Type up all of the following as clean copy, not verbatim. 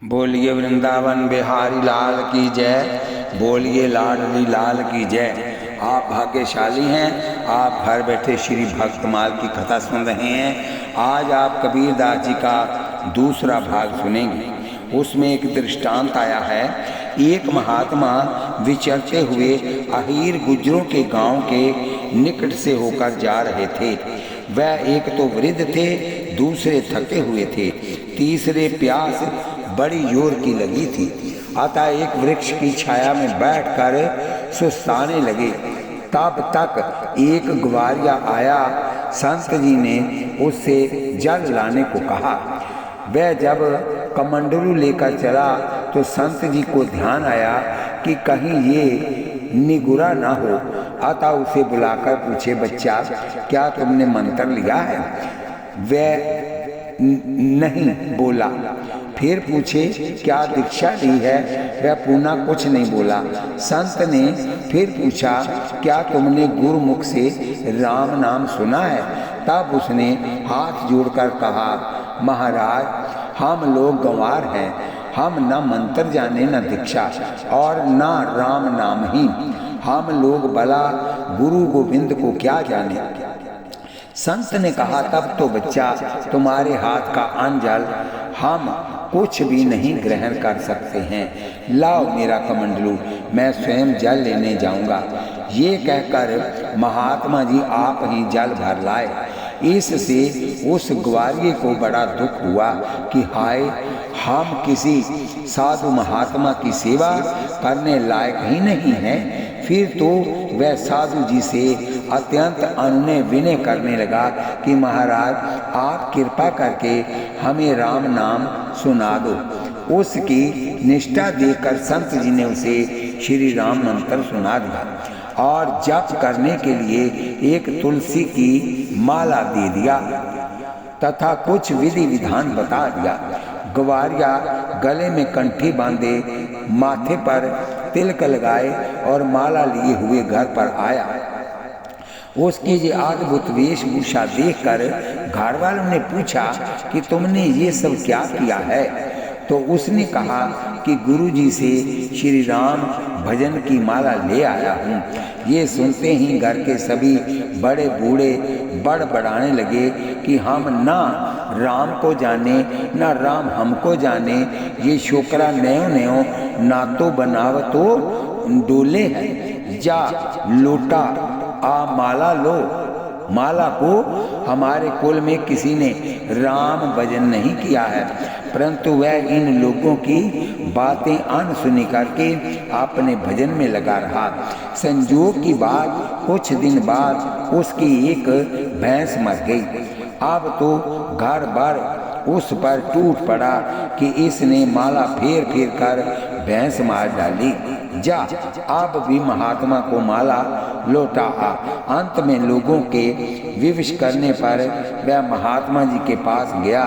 बोलिए वृंदावन बिहारी लाल की जय, बोलिए लाडली लाल की जय। आप भाग्यशाली हैं, आप घर बैठे श्री भक्तमाल की कथा सुन रहे हैं। आज आप कबीरदास जी का दूसरा भाग सुनेंगे। उसमें एक दृष्टांत आया है। एक महात्मा विचरते हुए अहीर गुज्जरों के गांव के निकट से होकर जा रहे थे। वह एक तो वृद्ध थे, दूसरे थके हुए थे, तीसरे प्यास बड़ी जोर की लगी थी। अतः एक वृक्ष की छाया में बैठकर सुस्ताने लगे। तब तक एक ग्वारिया आया। संत जी ने उससे जल लाने को कहा। वह जब कमंडलू लेकर चला तो संत जी को ध्यान आया कि कहीं ये निगुरा ना हो। अतः उसे बुलाकर पूछे, बच्चा क्या तुमने मंत्र लिया है? वह नहीं बोला। फिर पूछे, क्या दीक्षा ली है? वह पुनः कुछ नहीं बोला। संत ने फिर पूछा, क्या तुमने गुरुमुख से राम नाम सुना है? तब उसने हाथ जोड़कर कहा, महाराज हम लोग गंवार हैं, हम न मंत्र जाने न दीक्षा और न राम नाम ही। हम लोग भला गुरु गोविंद को क्या जाने। संत ने कहा, तब तो बच्चा तुम्हारे हाथ का अन्न जल हम कुछ भी नहीं ग्रहण कर सकते हैं। लाओ मेरा कमंडलू, मैं स्वयं जल लेने जाऊंगा। ये कहकर महात्मा जी आप ही जल भर लाए। इससे उस ग्वारिये को बड़ा दुख हुआ कि हाय, हम किसी साधु महात्मा की सेवा करने लायक ही नहीं हैं। फिर तो वह साधु जी से अत्यंत अनुनय विनय करने लगा कि महाराज आप कृपा करके हमें राम नाम सुना दो। उसकी निष्ठा देखकर संत जी ने उसे श्री राम मंत्र सुना दिया और जप करने के लिए एक तुलसी की माला दे दिया तथा कुछ विधि विधान बता दिया। ग्वारिया गले में कंठी बांधे, माथे पर तिलक लगाए और माला लिए हुए घर पर आया। उसकी ये अद्भुत वेशभूषा देखकर घर वालों ने पूछा कि तुमने ये सब क्या किया है? तो उसने कहा कि गुरुजी से श्री राम भजन की माला ले आया हूँ। ये सुनते ही घर के सभी बड़े बूढ़े बड़बड़ाने लगे कि हम ना राम को जाने ना राम हमको जाने। ये छोकरा नयो नयो ना तो बनावतो डोले है। जा लोटा आ माला लो। माला को हमारे कुल में किसी ने राम भजन नहीं किया है, परंतु वह इन लोगों की बातें अनसुनी करके अपने भजन में लगा रहा। संजोग की बात, कुछ दिन बाद उसकी एक भैंस मर गई। अब तो घर भर उस पर टूट पड़ा कि इसने माला फेर फेर कर भैंस मार डाली। जा अब भी महात्मा को माला लौटा आ। अंत में लोगों के विवश करने पर वह महात्मा जी के पास गया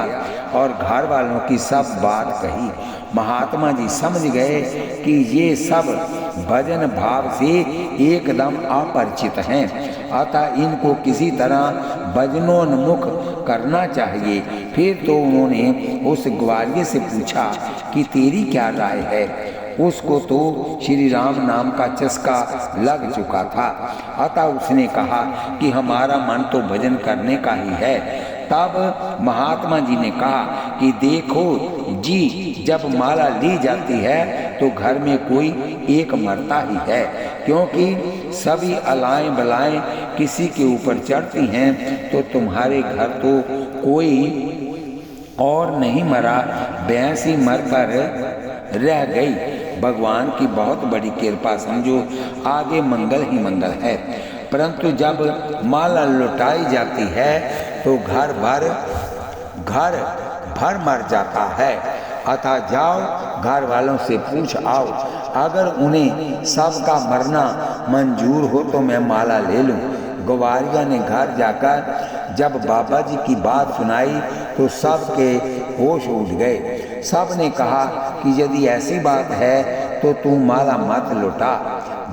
और घर वालों की सब बात कही। महात्मा जी समझ गए कि ये सब भजन भाव से एकदम अपरिचित हैं, अतः इनको किसी तरह भजनोन्मुख करना चाहिए। फिर तो उन्होंने उस ग्वारिये से पूछा कि तेरी क्या राय है? उसको तो श्री राम नाम का चस्का लग चुका था, अतः उसने कहा कि हमारा मन तो भजन करने का ही है। तब महात्मा जी ने कहा कि देखो जी, जब माला ली जाती है तो घर में कोई एक मरता ही है, क्योंकि सभी अलाएं बलाएं किसी के ऊपर चढ़ती हैं। तो तुम्हारे घर तो कोई और नहीं मरा, भैंस ही मर कर रह गई। भगवान की बहुत बड़ी कृपा, समझो आगे मंगल ही मंगल है। परंतु जब माला लौटाई जाती है तो घर भर मर जाता है। अतः जाओ घर वालों से पूछ आओ, अगर उन्हें सबका मरना मंजूर हो तो मैं माला ले लूं। ग्वारिया ने घर जाकर जब बाबा जी की बात सुनाई तो सबके होश उड़ गए। सब ने कहा कि यदि ऐसी बात है तो तू माला मत लौटा,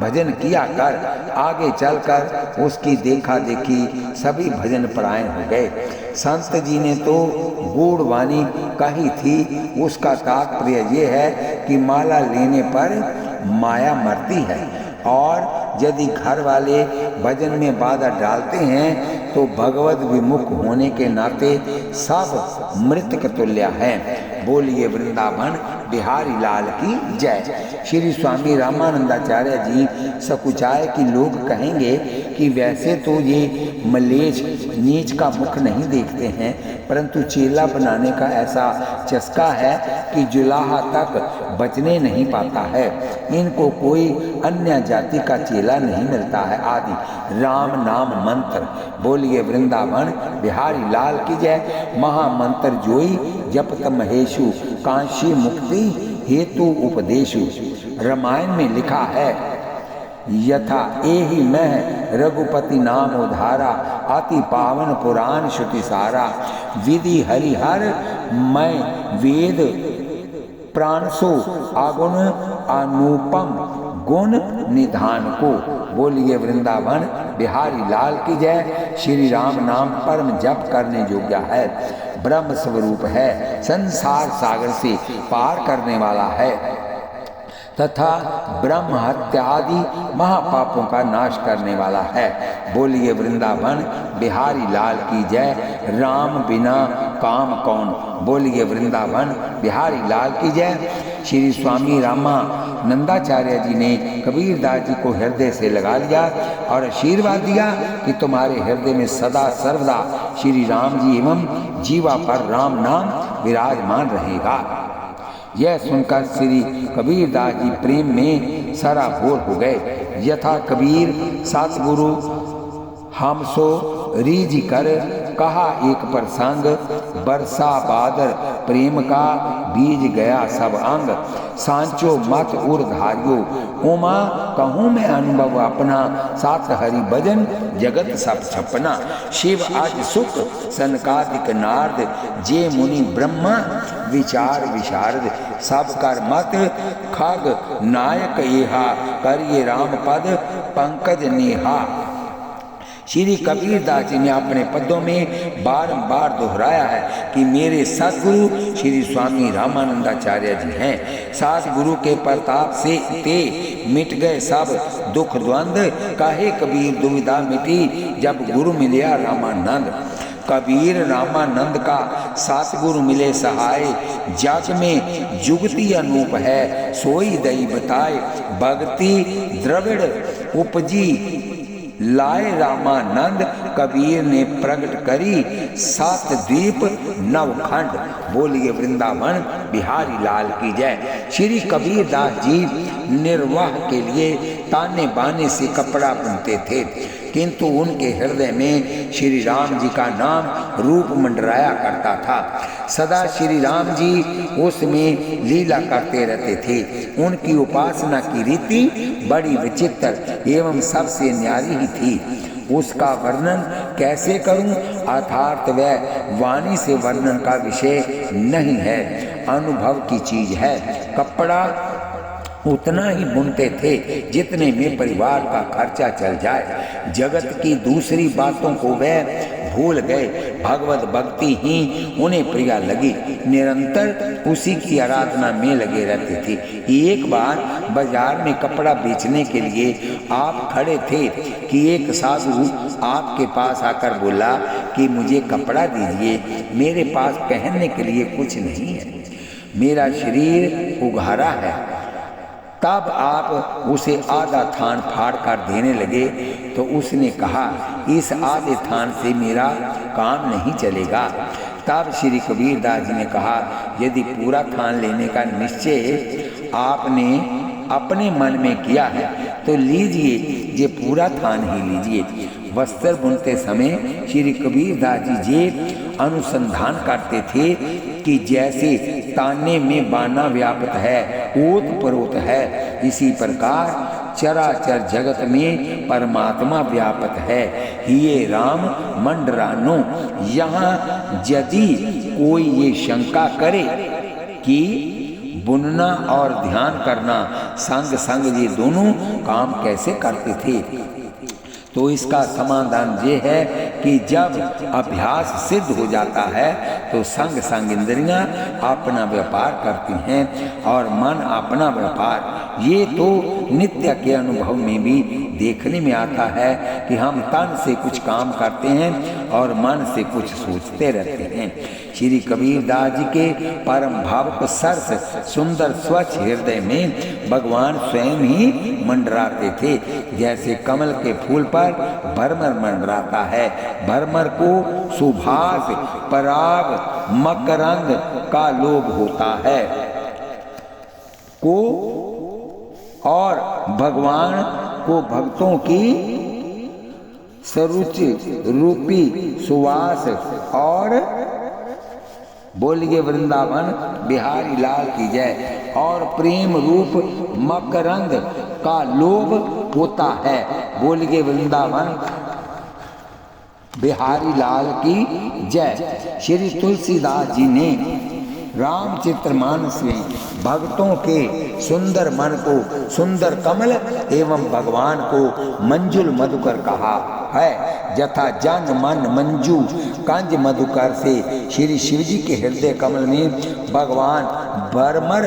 भजन किया कर। आगे चलकर उसकी देखा देखी सभी भजन परायण हो गए। संत जी ने तो गूढ़ वाणी कही थी, उसका तात्पर्य ये है कि माला लेने पर माया मरती है, और यदि घर वाले भजन में बाधा डालते हैं तो भगवत विमुख होने के नाते सब मृतक तुल्य हैं। बोलिए वृंदावन बिहारी लाल की जय। श्री स्वामी रामानंदाचार्य जी सकुचाए कि लोग कहेंगे कि वैसे तो ये मलेच्छ नीच का मुख नहीं देखते हैं, परंतु चेला बनाने का ऐसा चस्का है कि जुलाहा तक बचने नहीं पाता है, इनको कोई अन्य जाति का चेला नहीं मिलता है आदि राम नाम मंत्र। बोलिए वृंदावन बिहारी लाल की जय। महामंत्र जोई जपत महेशु कांशी मुक्ति हेतु उपदेशु। रामायण में लिखा है, यथा एहि मैं रघुपति नाम उधारा अति पावन पुराण श्रुति सारा। विधि हरिहर मैं वेद प्राणसो अगुण अनुपम गुण निधान को। बोलिए वृंदावन बिहारी लाल की जय। श्री राम नाम परम जप करने योग्य है, ब्रह्म स्वरूप है, संसार सागर से पार करने वाला है तथा ब्रह्म हत्या आदि महापापों का नाश करने वाला है। बोलिए वृंदावन बिहारी लाल की जय। राम बिना काम कौन। बोलिए वृंदावन बिहारी लाल की जय। श्री स्वामी रामानंदाचार्य जी ने कबीरदास जी को हृदय से लगा लिया और आशीर्वाद दिया कि तुम्हारे हृदय में सदा सर्वदा श्री राम जी एवं जीवा पर राम नाम विराजमान रहेगा। यह सुनकर श्री कबीरदास जी प्रेम में सराबोर हो गए। यथा कबीर सतगुरु हमसो रीझ कर कहा एक प्रसंग, बरसा बादर प्रेम का बीज गया सब अंग। सांचो मत उर्धारियो उमा कहूँ मैं अनुभव अपना, साथ हरि भजन जगत सब छपना। शिव आज सुख सनकादिक नारद, जे मुनि ब्रह्मा विचार विशारद। सब कर मत खग नायक येहा, करिए राम पद पंकज नेहा। श्री कबीरदास जी ने अपने पदों में बारंबार दोहराया है कि मेरे सतगुरु श्री स्वामी रामानंदाचार्य जी हैं। सतगुरु के प्रताप से ते मिट गए सब दुख द्वंद, काहे कबीर दुविधा मिटी जब गुरु मिलिया रामानंद। कबीर रामानंद का सतगुरु मिले सहाय, जग में जुगति अनूप है सोई दई बताए। भक्ति द्रविड़ उपजी लाए रामानंद, कबीर ने प्रकट करी सात द्वीप नवखंड। बोलिए वृंदावन बिहारी लाल की जय। श्री कबीरदास जी निर्वाह के लिए ताने बाने से कपड़ा बुनते थे, किंतु उनके हृदय में श्री राम जी का नाम रूप मंडराया करता था। सदा श्री राम जी उसमें लीला करते रहते थे। उनकी उपासना की रीति बड़ी विचित्र एवं सबसे न्यारी ही थी। उसका वर्णन कैसे करूं, अर्थात वह वाणी से वर्णन का विषय नहीं है, अनुभव की चीज है। कपड़ा उतना ही बुनते थे जितने में परिवार का खर्चा चल जाए। जगत की दूसरी बातों को वह भूल गए, भगवत भक्ति ही उन्हें प्रिय लगी। निरंतर उसी की आराधना में लगे रहते थे। एक बार बाजार में कपड़ा बेचने के लिए आप खड़े थे कि एक साधु आपके पास आकर बोला कि मुझे कपड़ा दीजिए, मेरे पास पहनने के लिए कुछ नहीं है, मेरा शरीर उघारा है। तब आप उसे आधा थान फाड़ कर देने लगे तो उसने कहा, इस आधे थान से मेरा काम नहीं चलेगा। तब श्री कबीरदास जी ने कहा, यदि पूरा थान लेने का निश्चय आपने अपने मन में किया है तो लीजिए, ये पूरा थान ही लीजिए। वस्त्र बुनते समय श्री कबीरदास जी अनुसंधान करते थे कि जैसे ताने में बाना व्याप्त है, ओत परोत है, इसी प्रकार चराचर जगत में परमात्मा व्याप्त है। ये राम मंडरानो। यहाँ यदि कोई ये शंका करे कि बुनना और ध्यान करना संग संग ये दोनों काम कैसे करते थे, तो इसका समाधान ये है कि जब अभ्यास सिद्ध हो जाता है तो संग संग इंद्रियां अपना व्यापार करती हैं और मन अपना व्यापार। ये तो नित्य के अनुभव में भी देखने में आता है कि हम तन से कुछ काम करते हैं और मन से कुछ सोचते रहते हैं। श्री कबीरदास जी के परम भावुक सरस सुंदर स्वच्छ हृदय में भगवान स्वयं ही मंडराते थे, जैसे कमल के फूल पर भरमर मंडराता है। भरमर को सुभाष पराग मकरंद का लोभ होता है को, और भगवान को भक्तों की सरुचि रूपी सुवास और बोलिए वृंदावन बिहारी लाल की जय, और प्रेम रूप मकरंद का लोभ होता है। बोलिए वृंदावन बिहारी लाल की जय। श्री तुलसीदास जी ने रामचरितमानस में भक्तों के सुंदर मन को सुंदर कमल एवं भगवान को मंजुल मधुकर कहा है। जथा जन मन मंजू कंज मधुकर से श्री शिव जी के हृदय कमल में भगवान भरमर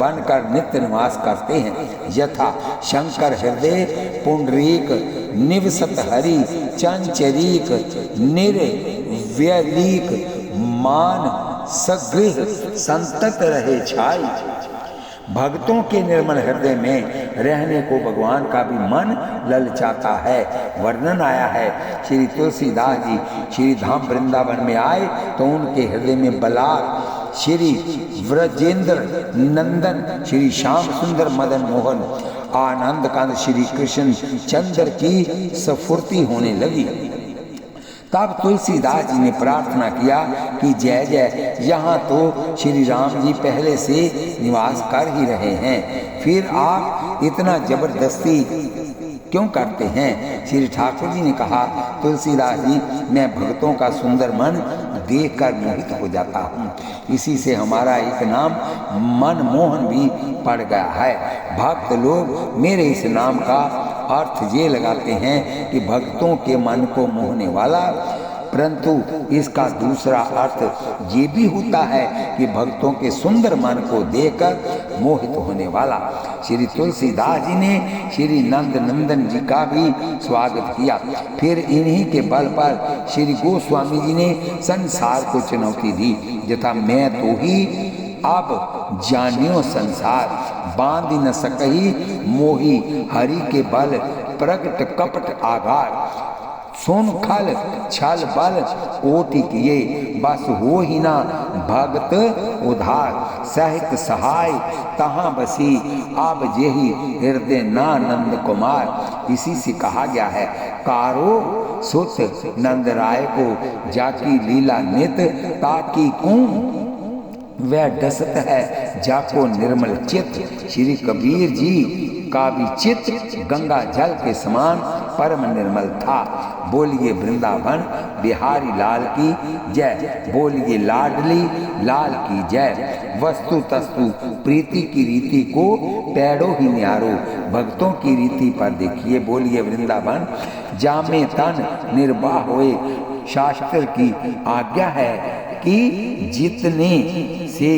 बनकर नित्य निवास करते हैं। यथा शंकर हृदय पुंडरीक निवसत हरि चंचरीक निर्व्यलीक मान सगृह संतत रहे छाई। भक्तों के निर्मल हृदय में रहने को भगवान का भी मन ललचाता है। वर्णन आया है श्री तुलसीदास जी श्री धाम वृंदावन में आए तो उनके हृदय में बलाक श्री व्रजेंद्र नंदन श्री श्याम सुंदर मदन मोहन आनंद कांत श्री कृष्ण चंद्र की स्फूर्ति होने लगी। तब तुलसीदास जी ने प्रार्थना किया कि जय जय, यहाँ तो श्री राम जी पहले से निवास कर ही रहे हैं, फिर आप इतना जबरदस्ती क्यों करते हैं? श्री ठाकुर जी ने कहा, तुलसीदास जी मैं भक्तों का सुंदर मन देखकर मोहित हो जाता हूँ, इसी से हमारा एक नाम मनमोहन भी पड़ गया है। भक्त लोग मेरे इस नाम का अर्थ ये लगाते हैं कि भक्तों के मन को मोहने वाला, परंतु इसका दूसरा अर्थ ये भी होता है कि भक्तों के सुंदर मन को देखकर मोहित होने वाला। श्री तुलसीदास जी ने श्री नंद नंदन जी का भी स्वागत किया। फिर इन्हीं के बल पर श्री गोस्वामी जी ने संसार को चुनौती दी, यथा मैं तो ही अब जानियो संसार, बांध न सकही मोही हरि के बल, प्रगट कपट आगार, सुन खल छल बल कोटि किए, बस हो ही ना भगत उधार, सहित सहाय तहाँ बसी, अब जेहि हृदय नानंद कुमार। इसी से कहा गया है, कारो सुत नंद राय को जाकी लीला नित, ताकि कूं वह डसत है जाको निर्मल चित्त। श्री कबीर जी का भी चित्त गंगा जल के समान परम निर्मल था। बोलिए वृंदावन बिहारी लाल की जय, बोलिए लाडली लाल की जय। वस्तु तस्तु प्रीति की रीति को पैड़ो ही न्यारो, भक्तों की रीति पर देखिए। बोलिए वृंदावन जामे तन निर्वाह होए, शास्त्र की आज्ञा है कि जितने से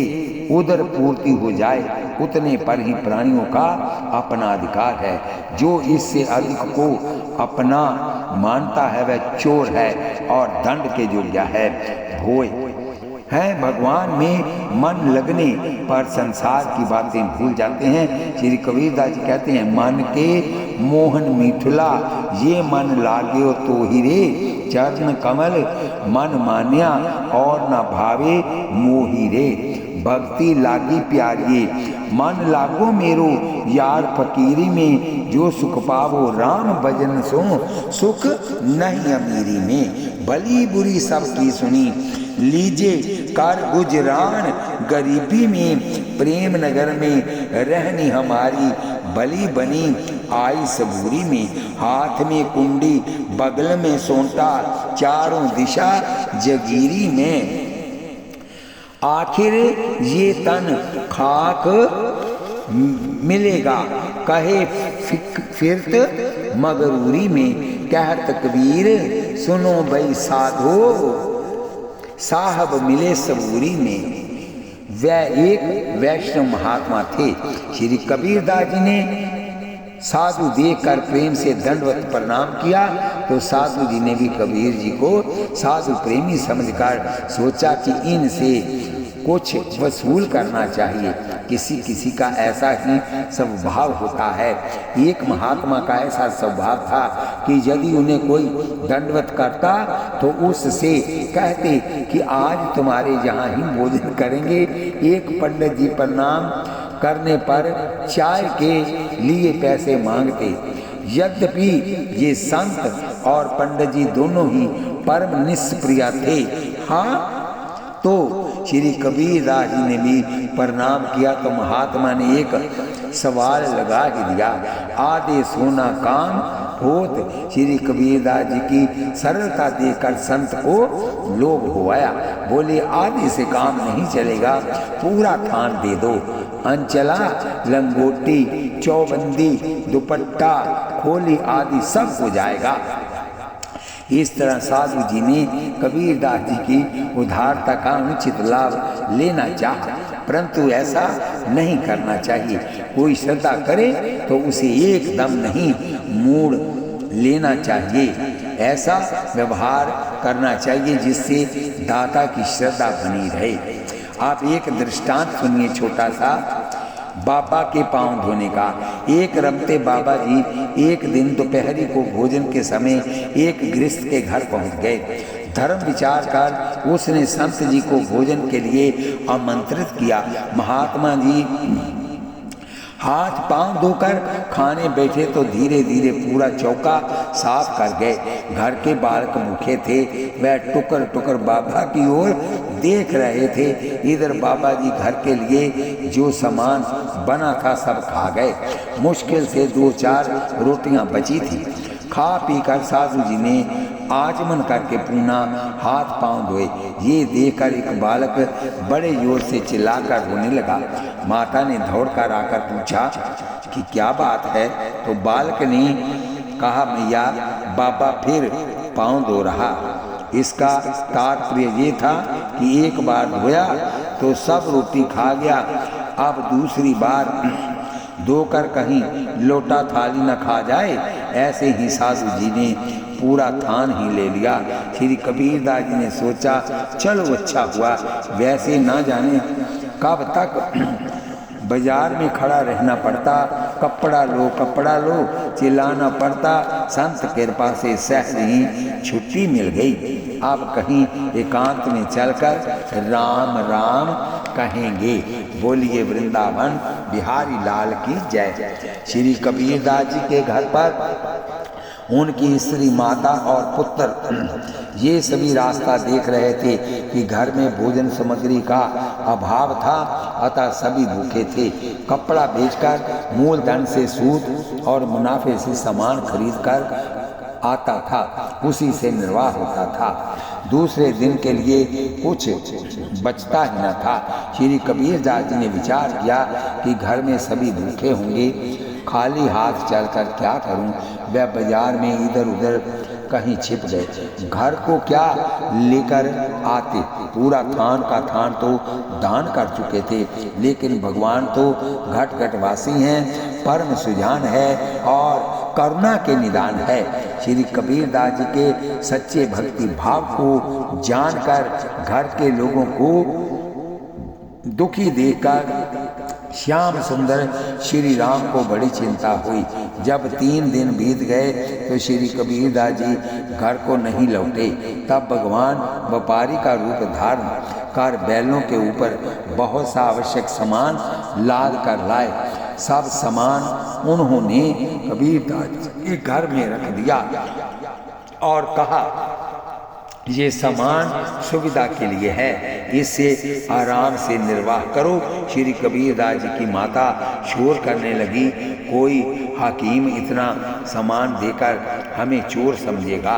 उदर पूर्ति हो जाए उतने पर ही प्राणियों का अपना अधिकार है। जो इससे अधिक को अपना मानता है वह चोर है और दंड के योग्य है। भोय है भगवान में मन लगने पर संसार की बातें भूल जाते हैं। श्री कबीरदास जी कहते हैं, मन के मोहन मिठुला ये मन लाग्यो तो ही रे, चरण कमल मन मान्या और न भावे मोही रे। भक्ति लागी प्यारिये मन लागो मेरो, यार फकीरी में जो सुख पावो राम भजन सो, सुख नहीं अमीरी में। भली बुरी सबकी सुनी लीजे कर गुजरान, गरीबी में प्रेम नगर में रहनी हमारी, भली बनी आई सबूरी में। हाथ में कुंडी बगल में सोंटा, चारों दिशा जगीरी में। आखिर ये तन खाक मिलेगा, कहे फिरत मगरूरी में। कहत कबीर सुनो भाई साधो, साहब मिले सबूरी में। वह एक वैष्णव महात्मा थे। श्री कबीरदास जी ने साधु देखकर प्रेम से दंडवत प्रणाम किया तो साधु जी ने भी कबीर जी को साधु प्रेमी समझकर सोचा कि इनसे कुछ वसूल करना चाहिए। किसी किसी का ऐसा ही स्वभाव होता है। एक महात्मा का ऐसा स्वभाव था कि यदि उन्हें कोई दंडवत करता तो उससे कहते कि आज तुम्हारे यहाँ ही भोजन करेंगे। एक पंडित जी प्रणाम करने पर चाय के लिए पैसे मांगते। यद्यपि ये संत और पंडित जी दोनों ही परम निष्प्रिय थे। हाँ, तो श्री कबीरदास जी ने भी प्रणाम किया तो महात्मा ने एक सवाल लगा ही दिया, आधे सोना काम होत। श्री कबीरदास जी की सरलता देखकर संत को लोभ हो आया। बोले आधे से काम नहीं चलेगा, पूरा थान दे दो। अंचला, लंगोटी, चौबंदी, दुपट्टा, खोली आदि सब हो जाएगा। इस तरह साधु जी ने कबीरदास जी की उदारता का उचित लाभ लेना चाहा, परंतु ऐसा नहीं करना चाहिए। कोई श्रद्धा करे तो उसे एकदम नहीं मोड़ लेना चाहिए। ऐसा व्यवहार करना चाहिए जिससे दाता की श्रद्धा बनी रहे। आप एक दृष्टांत सुनिए छोटा सा, बाबा के पांव धोने का। एक रमते बाबा जी एक दिन दोपहरी को भोजन के समय एक गृहस्थ के घर पहुंच गए। धर्म विचार कर उसने संत जी को भोजन के लिए आमंत्रित किया। महात्मा जी हाथ पांव धोकर खाने बैठे तो धीरे धीरे पूरा चौका साफ कर गए। घर के बालक भूखे थे, वह टुकर टुकर बाबा की ओर देख रहे थे। इधर बाबा जी घर के लिए जो सामान बना था सब खा गए। मुश्किल से 2-4 रोटियां बची थी। खा पी कर साधु जी ने आचमन करके पुनः हाथ पांव धोए। ये देखकर एक बालक बड़े जोर से चिल्लाकर रोने लगा। माता ने दौड़कर आकर पूछा कि क्या बात है, तो बालक ने कहा मैया बाबा फिर पांव धो रहा। इसका तात्पर्य ये था कि एक बार धोया तो सब रोटी खा गया, अब दूसरी बार धोकर कहीं लोटा थाली न खा जाए। ऐसे ही साधु जी ने पूरा थान ही ले लिया। श्री कबीरदास जी ने सोचा चलो अच्छा हुआ, वैसे ना जाने कब तक बाजार में खड़ा रहना पड़ता, कपड़ा लो चिल्लाना पड़ता। संत कृपा से सहज ही छुट्टी मिल गई। अब कहीं एकांत में चलकर राम राम कहेंगे। बोलिए वृंदावन बिहारी लाल की जय। श्री कबीरदास जी के घर पर उनकी स्त्री, माता और पुत्र ये सभी रास्ता देख रहे थे कि घर में भोजन सामग्री का अभाव था, अतः सभी भूखे थे। कपड़ा बेचकर मूलधन से सूद और मुनाफे से सामान खरीदकर आता था, उसी से निर्वाह होता था। दूसरे दिन के लिए कुछ बचता ही न था। श्री कबीरदास जी ने विचार किया कि घर में सभी भूखे होंगे, खाली हाथ चलकर क्या करूं। वह बाजार में इधर उधर कहीं छिप गए। घर को क्या लेकर आते, पूरा थान का थान तो दान कर चुके थे, लेकिन भगवान तो घट घट वासी हैं, परम सुजान है और करुणा के निदान है। श्री कबीरदास जी के सच्चे भक्ति भाव को जानकर घर के लोगों को दुखी देखकर श्याम सुंदर श्री राम को बड़ी चिंता हुई। जब 3 दिन बीत गए तो श्री कबीरदास जी घर को नहीं लौटे। तब भगवान व्यापारी का रूप धारण कर बैलों के ऊपर बहुत सा आवश्यक सामान लाद कर लाए। सब सामान उन्होंने कबीरदास के घर में रख दिया और कहा ये सामान सुविधा के लिए है, इससे आराम से निर्वाह करो। श्री कबीरदास जी की माता शोर करने लगी, कोई हकीम इतना सामान देकर हमें चोर समझेगा।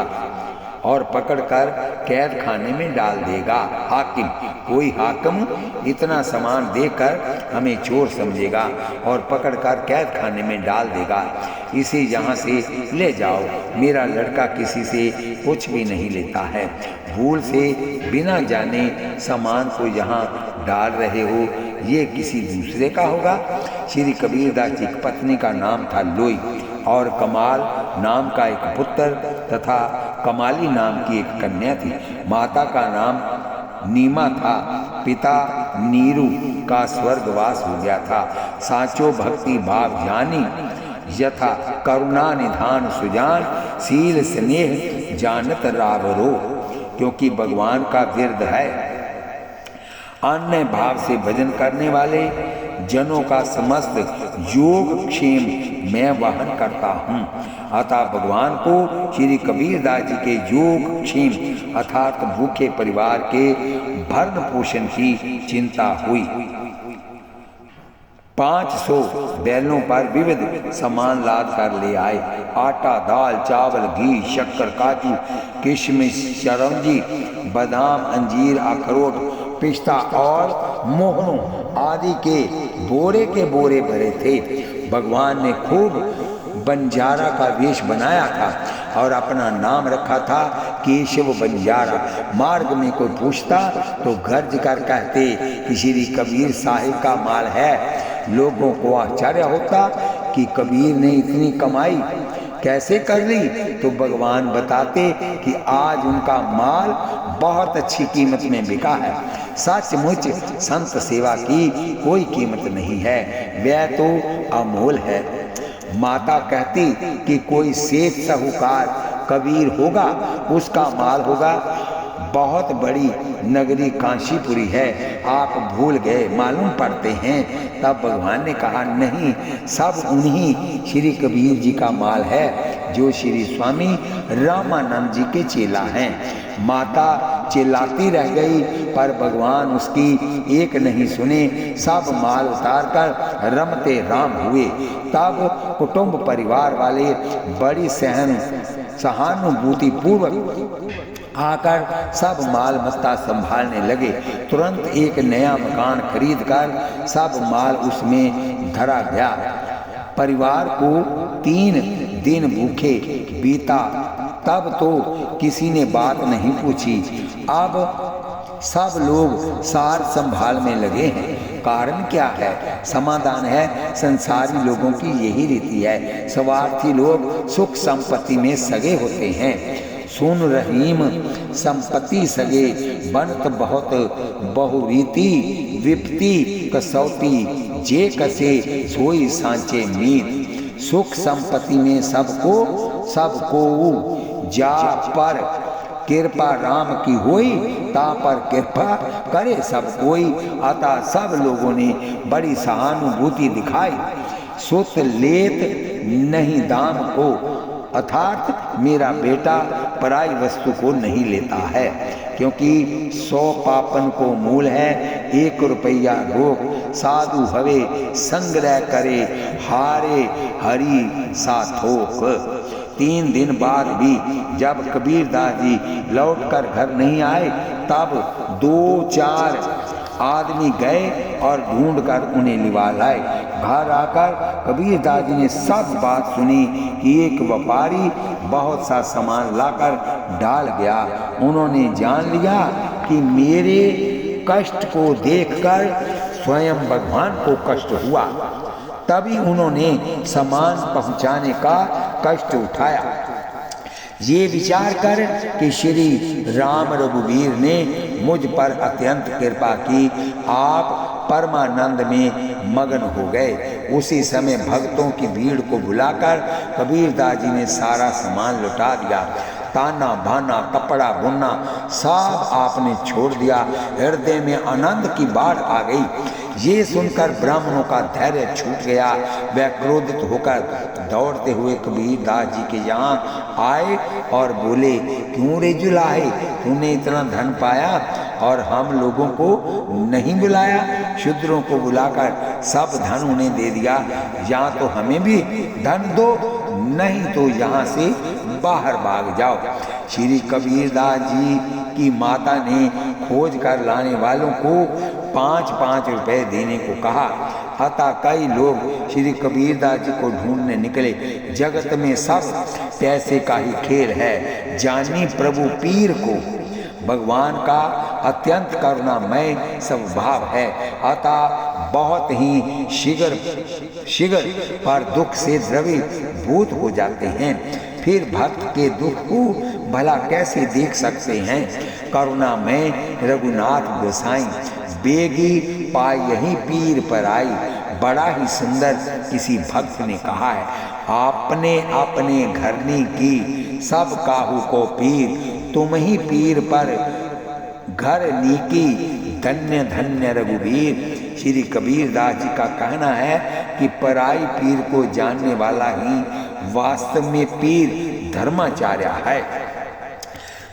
और पकड़कर कैद खाने में डाल देगा। हाकिम, कोई हाकिम इतना सामान देकर हमें चोर समझेगा और पकड़कर कैद खाने में डाल देगा। इसे यहाँ से ले जाओ। मेरा लड़का किसी से कुछ भी नहीं लेता है। भूल से बिना जाने सामान को यहाँ डाल रहे हो, ये किसी दूसरे का होगा। श्री कबीरदास जी की पत्नी का नाम था लोई और कमाल नाम का एक पुत्र तथा कमाली नाम की एक कन्या थी। माता का नाम नीमा था। पिता नीरू का स्वर्गवास हो गया था। साचो भक्ति भाव जानी यथा करुणा निधान सुजान शील स्नेह जानत रावरो, क्योंकि भगवान का विरद है। अन्य भाव से भजन करने वाले जनों का समस्त योग क्षेम मैं वहन करता हूँ। अतः भगवान को श्री कबीरदास जी के योग क्षेम अर्थात भूखे परिवार के भरण पोषण की चिंता हुई। 500 बैलों पर विविध सामान लाद कर ले आए। आटा, दाल, चावल, घी, शक्कर, काजू, किशमिश, चिरौंजी, बादाम, अंजीर, अखरोट, पिस्ता और मोहनों आदि के बोरे भरे थे। भगवान ने खूब बंजारा का वेश बनाया था और अपना नाम रखा था केशव बंजारा। मार्ग में कोई पूछता तो गर्ज कर कहते कि श्री कबीर साहिब का माल है। लोगों को आश्चर्य होता कि कबीर ने इतनी कमाई कैसे कर ली, तो भगवान बताते कि आज उनका माल बहुत अच्छी कीमत में बिका है। सचमुच संत सेवा की कोई कीमत नहीं है, वह तो अमोल है। माता कहती कि कोई सेठ साहूकार कबीर होगा, उसका माल होगा। बहुत बड़ी नगरी काशीपुरी है, आप भूल गए मालूम पड़ते हैं। तब भगवान ने कहा नहीं, सब उन्हीं श्री कबीर जी का माल है जो श्री स्वामी रामानंद जी के चेला हैं। माता चिल्लाती रह गई पर भगवान उसकी एक नहीं सुने। सब माल उतार कर रमते राम हुए। तब कुटुंब परिवार वाले बड़ी सहानुभूति पूर्वक आकर सब माल मत्ता संभालने लगे। तुरंत एक नया मकान खरीदकर सब माल उसमें धरा गया। परिवार को 3 दिन भूखे बीता, तब तो किसी ने बात नहीं पूछी। अब सब लोग सार संभाल में लगे हैं। कारण क्या है? समाधान है, संसारी लोगों की यही रीति है। स्वार्थी लोग सुख संपत्ति में सगे होते हैं। सुन रहीम संपत्ति सगे बनत बहुत बहुरीति विपति कसौती जे कसे सोई सांचे मीत। सुख संपत्ति में सबको जा पर कृपा राम की होई, ता पर कृपा करे सब कोई। अतः सब लोगों ने बड़ी सहानुभूति दिखाई। सुत लेत नहीं दाम को, अर्थात मेरा बेटा पराई वस्तु को नहीं लेता है, क्योंकि 100 पापन को मूल है। 1 रुपया रोक साधु हवे संग्रह करे हारे हरि साथोक। 3 दिन बाद भी जब कबीरदास जी लौटकर घर नहीं आए, तब 2-4 आदमी गए और ढूंढकर उन्हें लिवा लाए। घर आकर कबीरदास जी ने सब बात सुनी कि एक व्यापारी बहुत सा सामान लाकर डाल गया। उन्होंने जान लिया कि मेरे कष्ट को देखकर स्वयं भगवान को कष्ट हुआ, तभी उन्होंने सामान पहुंचाने का कष्ट उठाया। ये विचार कर कि श्री राम रघुवीर ने मुझ पर अत्यंत कृपा की, आप परमानंद में मगन हो गए। उसी समय भक्तों की भीड़ को बुलाकर कबीरदास जी ने सारा सामान लौटा दिया। ताना भाना कपड़ा बुनना सब आपने छोड़ दिया। हृदय में आनंद की बाढ़ आ गई। ये सुनकर ब्राह्मणों का धैर्य छूट गया। वह क्रोधित होकर दौड़ते हुए कबीरदास जी के यहाँ आए और बोले, क्यों रे जुलाहे, तूने इतना धन पाया और हम लोगों को नहीं बुलाया? शूद्रों को बुलाकर सब धन उन्हें दे दिया। या तो हमें भी धन दो, नहीं तो यहाँ से बाहर भाग जाओ। श्री कबीरदास जी की माता ने खोज कर लाने वालों को 5-5 रुपए देने को कहा। अतः कई लोग श्री कबीरदास जी को ढूंढने निकले। जगत में सब पैसे का ही खेल है। जानी प्रभु पीर को भगवान का अत्यंत करुणामय स्वभाव है। अतः बहुत ही शीघ्र पर दुख से द्रवीभूत हो जाते हैं। फिर भक्त के दुख को भला कैसे देख सकते हैं। करुणामय रघुनाथ गोसाई बेगी पाई यही पीर पर आई। बड़ा ही सुंदर किसी भक्त ने कहा है, आपने अपने घरनी की सब काहू को पीर, तुम ही पीर पर घर नीकी, धन्य धन्य रघुवीर। श्री कबीरदास जी का कहना है कि पराई पीर को जानने वाला ही वास्तव में पीर धर्माचार्य है।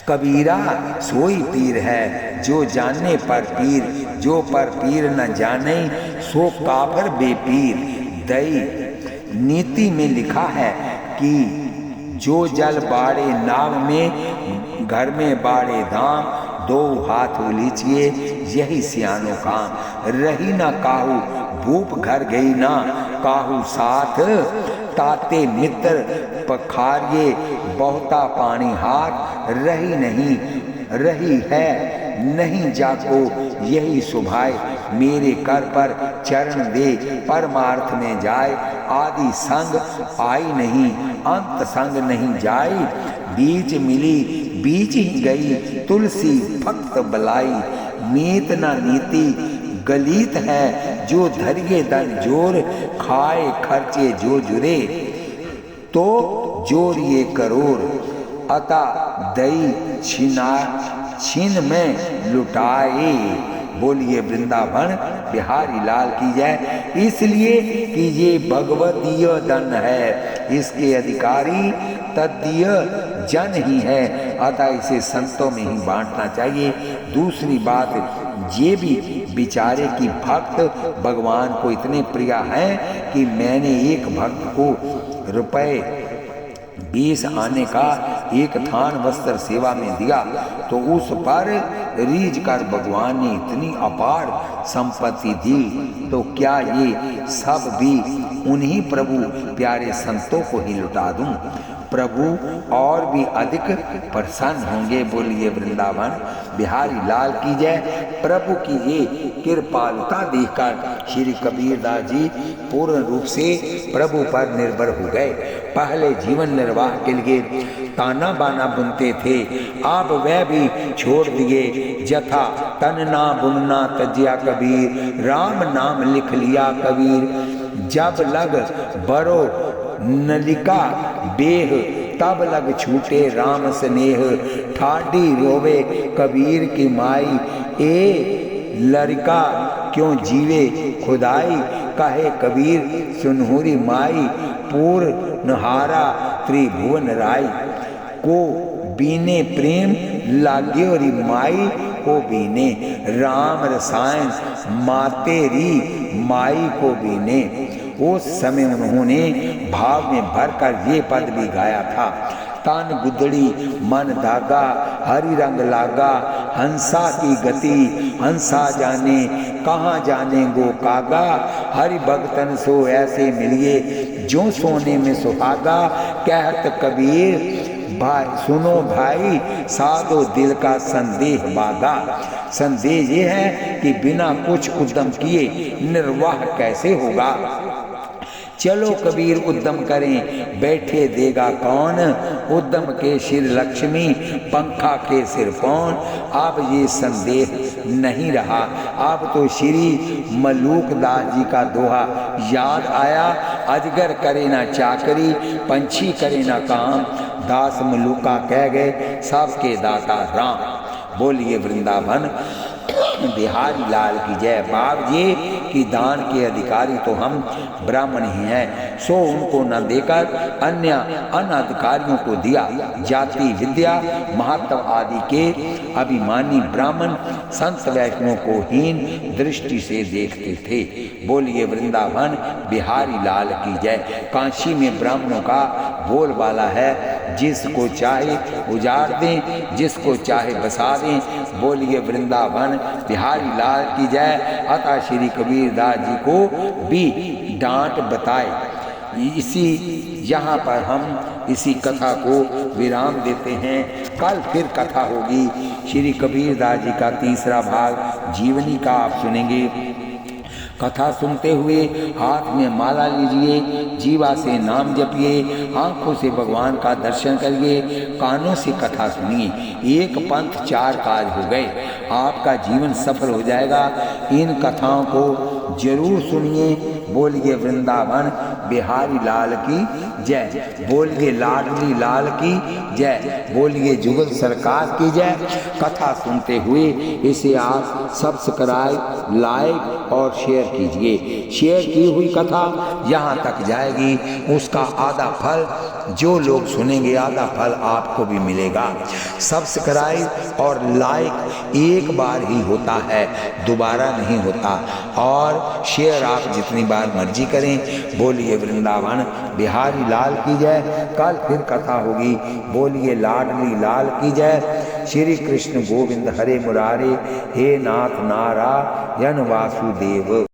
कबीरा सोई पीर है जो जानने पर पीर, जो पर पीर न जाने सो काफर बेपीर। दई नीति में लिखा है कि जो जल बाड़े नाव में, घर में बाड़े धाम, दो हाथ उलीचिए यही सियानो काम। रही ना काहू भूप घर गई ना काहू साथ, ताते मित्र पखारिए बहुता पानी हाथ। रही है नहीं जाको यही सुभाए, मेरे कर पर चरण दे परमार्थ में जाए। आदि संग आई नहीं अंत संग नहीं जाई, बीच मिली बीच ही गई तुलसी भक्त बलाई। नीत ना नीति गलीत है जो धरिए धन जोर, खाए खर्चे जो जुरे तो जोरिए करोड़। अता दई छीन में लुटाए। बोलिए वृंदावन बिहारी लाल की जय। इसलिए कि ये भगवदीय धन है, इसके अधिकारी तदीय जन ही है, अतः इसे संतों में ही बांटना चाहिए। दूसरी बात, ये भी बिचारे की भक्त भगवान को इतने प्रिय हैं कि मैंने एक भक्त को रुपए 20 आने का एक थान वस्त्र सेवा में दिया तो उस पर रीझ कर भगवान ने इतनी अपार संपत्ति दी, तो क्या ये सब भी उन्हीं प्रभु प्यारे संतों को ही लुटा दूं? प्रभु और भी अधिक प्रसन्न होंगे। बोलिए वृंदावन बिहारी लाल की जय। प्रभु की ये कृपालुता देखकर श्री कबीरदास जी पूर्ण रूप से प्रभु पर निर्भर हो गए। पहले जीवन निर्वाह के लिए ताना बाना बुनते थे, अब वह भी छोड़ दिए। जथा तन ना बुनना तजिया कबीर, राम नाम लिख लिया कबीर। जब लग बरो नलिका बेह, तब लग छूटे राम स्नेह। ठाडी रोवे कबीर की माई, ए लड़का क्यों जीवे खुदाई। कहे कबीर सुनहुरी माई, पूर नहारा त्रिभुवन राई। को बीने प्रेम लाग्यो री माई को बीने, राम रसायन मातेरी माई को बीने। उस समय उन्होंने भाव में भरकर ये पद भी गाया था। तन गुदड़ी मन धागा हरि रंग लागा, हंसा की गति हंसा जाने कहाँ जाने गो कागा। हरि भगतन सो ऐसे मिलिए जो सोने में सुहागा। कहत कबीर भाई सुनो भाई, साधो दिल का संदेह बागा। संदेह ये है कि बिना कुछ उद्यम किए निर्वाह कैसे होगा। चलो कबीर उद्यम करें, बैठे देगा कौन। उद्यम के सिर लक्ष्मी, पंखा के सिर पौन। अब ये संदेह नहीं रहा। अब तो श्री मलूकदास जी का दोहा याद आया। अजगर करे ना चाकरी, पंछी करे ना काम, दास मलूका कह गए सबके दाता राम। बोलिए वृंदावन बिहारी लाल की जय। बाप जी कि दान के अधिकारी तो हम ब्राह्मण ही हैं, सो उनको न देकर अन्य अनधिकारियों को दिया। जाति विद्या महत्व आदि के अभिमानी ब्राह्मण संत वैष्णव को हीन दृष्टि से देखते थे। बोलिए वृंदावन बिहारी लाल की जय। काशी में ब्राह्मणों का बोलबाला है, जिसको चाहे उजाड़ दें, जिसको चाहे बसा दें। बोलिए वृंदावन बिहारी लाल की जय। अतः श्री कबीरदास जी को भी डांट बताए। इसी यहाँ पर हम इसी कथा को विराम देते हैं। कल फिर कथा होगी श्री कबीरदास जी का तीसरा भाग जीवनी का आप सुनेंगे। कथा सुनते हुए हाथ में माला लीजिए, जीवा से नाम जपिए, आंखों से भगवान का दर्शन करिए, कानों से कथा सुनिए। एक पंथ चार काज हो गए, आपका जीवन सफल हो जाएगा। इन कथाओं को जरूर सुनिए। बोलिए वृंदावन बिहारी लाल की जय। बोलिए लाडली लाल की जय। बोलिए जुगल सरकार की जय। कथा सुनते हुए इसे आप सब्सक्राइब, लाइक और शेयर कीजिए। शेयर की हुई कथा यहाँ तक जाएगी, उसका आधा फल जो लोग सुनेंगे, आधा फल आपको भी मिलेगा। सब्सक्राइब और लाइक एक बार ही होता है, दोबारा नहीं होता। और शेयर आप जितनी बार मर्जी करें। बोलिए वृंदावन बिहारी लाल की जय। कल फिर कथा होगी। बोलिए लाडली लाल की जय। श्री कृष्ण गोविंद हरे मुरारे, हे नाथ नारायण वासुदेव।